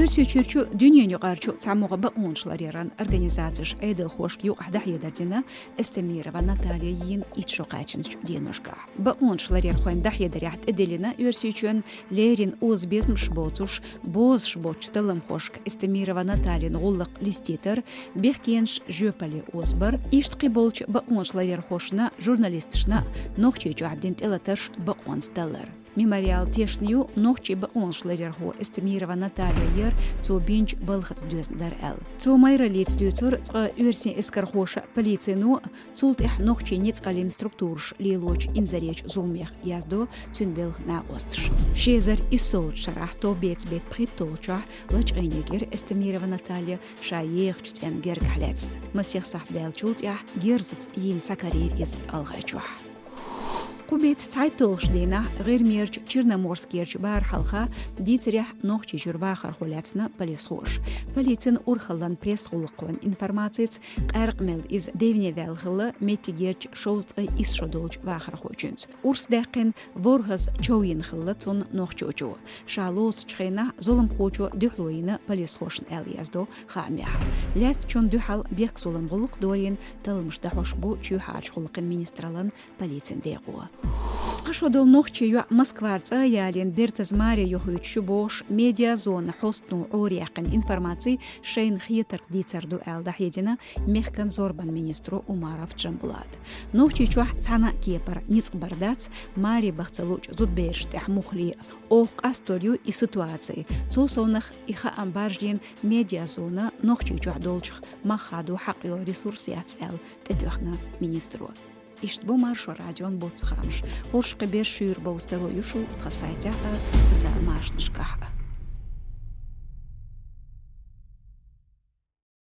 Ürsüçürçü dünyanı qarçı çamuğa baqonçlar yaran organizatsiyaş Aydıl Xoşq yuq ahdah yederdina Estemirova Natalya yin içroqaçın diyenoşqa. Baqonçlar yar xoyn dah yederyaht edelina ürsüçün lerin oz bezmiş botuş boz şboç talım Xoşq Estemirova Natalya qollıq listeter bexkenş jöpali ozbar iştqi bolç baqonçlar yar xoşna jurnalistishna noqçeçu addent elatar baqonstallar. Мемориал тешню нохчи ба оншлерхо Естемирова Наталья ер цо бинч балхат дюздар эл. Цо майра лиц дюцур ца юрси эскархоша полицину цулт эх нохчи ниц алин структурш лилоч инзареч зулмех яздо цюнбелх на остш. Шезар и соут шарах то бец бет притолча лач айнегер Естемирова Наталья шаех чтен гер кхлец. Масех сахдел чулт я герзц ин сакарир из алгачух. قبيت تعيطلش لينا غير ميرج تشيرنامورسكيرج بار حلقة دي تريح نوخشي جرواخر خولاتنا بليسخوش بليتن أورخلان بريس خلقوان إنفرماتيت قارقمل إز ديفني فالخلا ميتيجيرج شوزد إس شدولج واخر خوجنز أورس داقن ورهز جوين خلتون نوخشوجو شالوت تشخينا ظلم خوجو دحلوينا بليسخوشن أليازدو خاميح لاس چون دحل بيك ظلم غلق دورين تلمش دحوش بو چو حاج خلقن مينسترالان بليتن ديقو قشودل نوخچي يو مسكوارца ялен бертазмаре юхучу бош медиа зона хостну оряқын информации шейн хитер дицерду элдахедина мехкан зорбан министру Умаров Джамблад. Нохчи чух цана кепар ниц бардац мари бахцалуч зудберш тахмухли ох асторию и ситуации. Цусонах иха амбаржин медиа зона нохчи чух долчих махаду хақио ресурсиац эл тедухна министру. Иштбо маршо радион боцхамш. Оршқы бер шүйр боустаро юшу тхасайтя социал машнышках